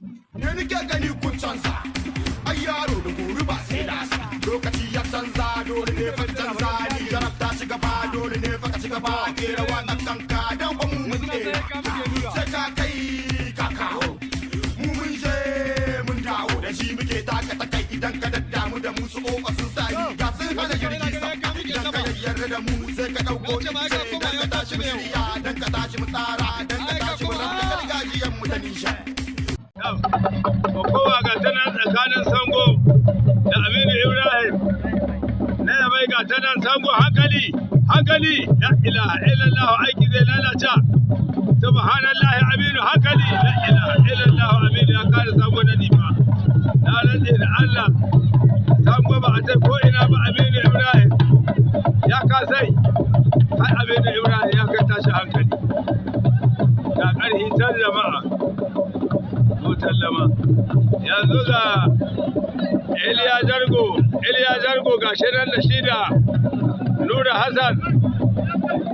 ne nake gani kun canza ai yaro da gori ba sai da sa lokaci ya canza dole ne fa canza ni jarabta ci gaba dole ne fa ka ci gaba ke rawa na kanka dan ba mu mun ne sai ka kai ka kawo mu mun je mun dawo da shi muke taka ta kai idan ka daddamu da mu su kofa sun sani ga sun hana jirgi sa idan ka yarda da mu sai ka dauko ni sai dan ka tashi mu shirya dan ka tashi mu tsara dan ka tashi mu ranka gargajiyan mu da nisha kowa ga tana tsakanin Sango da Aminu Ibrahim na yabai ga tana Sango hankali la ilaha illallah aiki zai lalata subhanallah Aminu hankali la ilaha illallah Aminu ya kare Sango na nifa na rantse da Allah Sango ba a ta ko ina ba Aminu Ibrahim ya kasai har Aminu Ibrahim ya kai tashi hankali ga ƙarfi can jama'a sallama yanzu ga Iliya Jargo ga shirin da shida Nura Hassan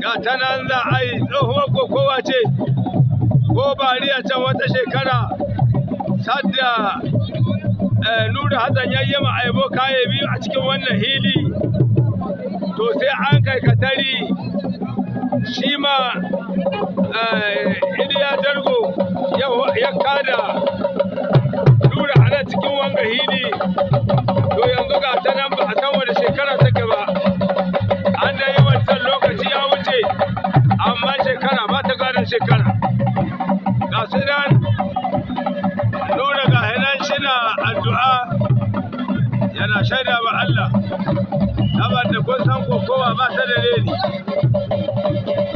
ga tanan za a yi tsohuwar kokowa ce ko bariya can wata shekara sadda Nura Hassan ya yi ma'aibo kaye biyu a cikin wannan hili to sai an kai katari shi ma Iliya Jargo ya kada Nura a nan cikin wanga hili to yanzu ga ta nan ba a san wani shekara take ba an da yi wancan lokaci ya wuce amma shekara ba ta gadon shekara ga su nan Nura ga hinan shina addu'a yana shaida ba Allah saboda kun san kokowa ba ta da reni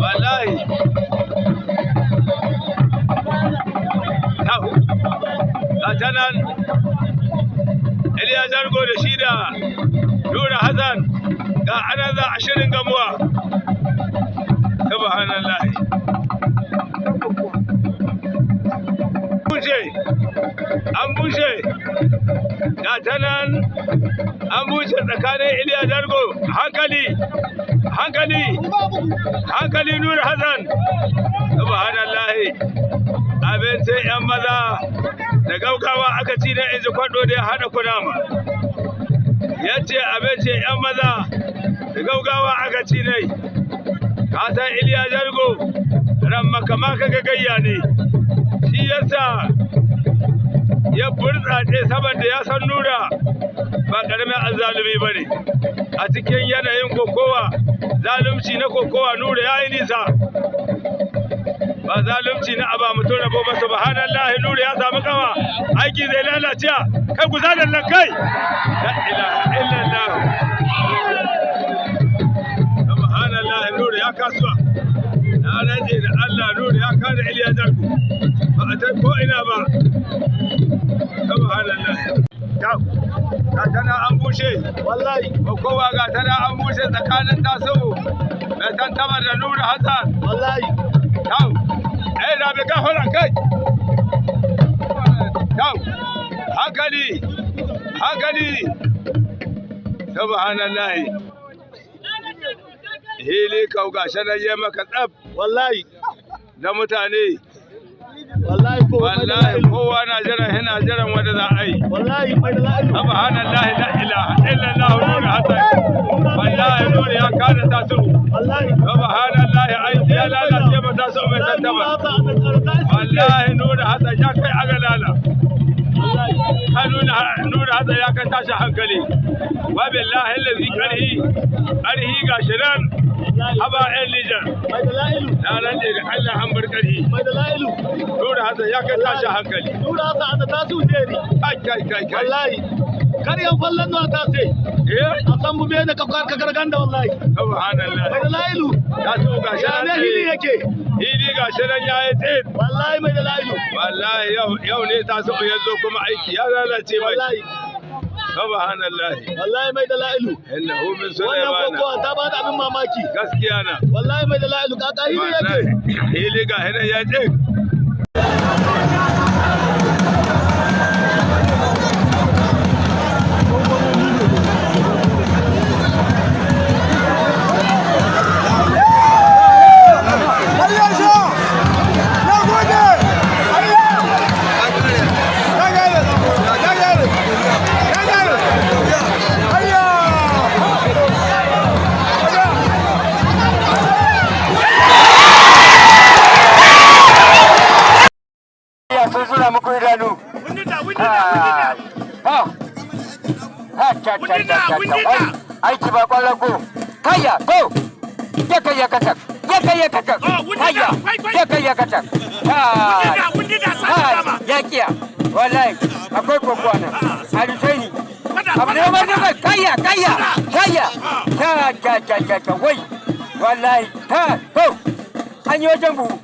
wallahi ta nan Iliya Jargo da shi da Nura Hassan ga anan za a shirin gamuwa subhanallah an bushe ga ta nan an bushe tsakanin Iliya Jargo hankali Nura Hassan subhanallah abin sai yan maza da gaugawa aka ci na inji kwado da ya hada kunama ya ce abin ce yan maza da gaugawa aka ci nai ka san Iliya Jargo ran makama ka gayya ne shi yasa ya burtsace saboda ya san Nura ba karamin azzalumi bane a cikin yanayin kokowa zalunci na kokowa Nura ya yi nisa ba zalunci na aba mutum rabo ba subhanallahi Nura ya samu kawa aiki zai lalace kai ku zalan nan kai la ilaha illallah subhanallahi Nura ya kasuwa na rage da Allah Nura ya kada Iliya Jargo ba a tai ko ina ba subhanallahi ga tana an bushe wallahi kowa ga tana an bushe tsakanin taso mai tantamar da Nura Hassan wallahi da bai gafara kai hankali subhanallah hili kau gashi nan ya maka tsaf wallahi da mutane wallahi kowa na jiran wanda za a yi wallahi subhanallah la ilaha illallah Nura Hassan wallahi Nura ya kada tasu subhanallah ai ya lalace ba tasu mai tantama wallahi Nura Hassan ya kai agalala Nura Hassan ya kai tashi hankali wa billahi allazi qarhi gashi nan haba ɗan Nijar na rantse da Allah an bar ƙarhi Nura Hassan ya kai tashi hankali Nura Hassan da tasu jeri kai wallahi karyan fallan na ta ce a san mu bai da kafkar ka garganda wallahi subhanallah mai dalailu ta so gashi ya ne hili yake hili gashi nan yayi tsit wallahi mai dalailu wallahi yau ne ta so yanzu kuma aiki ya lalace mai wallahi subhanallah wallahi mai dalailu innahu min sulaiman wannan kokowa ta bada abin mamaki gaskiya na wallahi mai dalailu kaka hili yake hili ga hinan ya tsit zura muku idanu. Aiki ba kwallon go. Kayya, go! Ya kai ya katak. Kayya, ya kai ya katak. Ya kiya. Wallahi, akwai kokowa nan. Alisaini. Abu ne mai zuba. Kayya. Wai. Wallahi, go! An yi wajen buhu.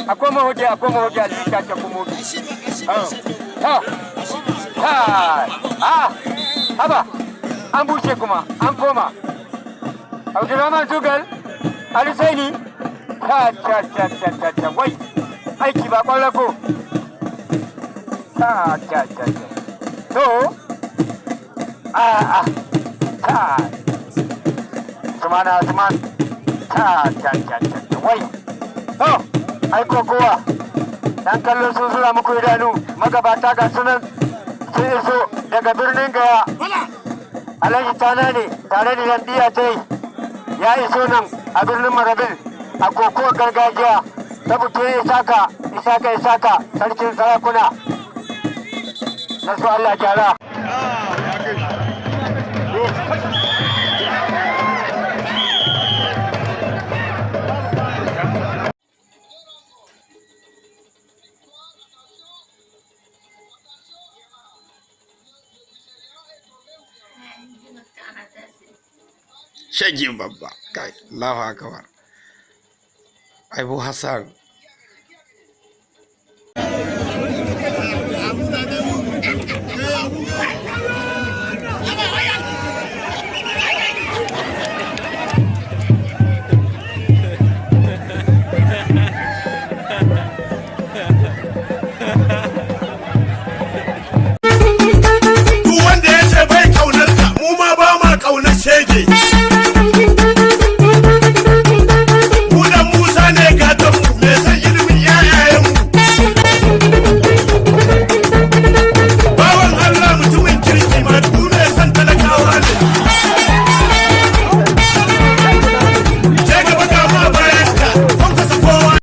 Akwai mahoji alika ta kuma. Haba, an bushe kuma, an koma. Abdurrahman Tugal, Alisaini, wai, aiki ba kwallafo. To, Usman, wai, ai kokowa, dan kallo sun zura muku idanu, magabata ga sunan sun iso daga birnin Gaya. Alhaji Tana ne tare da Yandiya ta yi ya iso nan a birnin Marabil a kokowar gargajiya ta buke Isaka sarkin sarakuna na su Allah gyara. Shagin babba kai Allahu akbar Abu Hassan duk wanda ya ce bai kaunar ka mu ma ba ma kaunar shege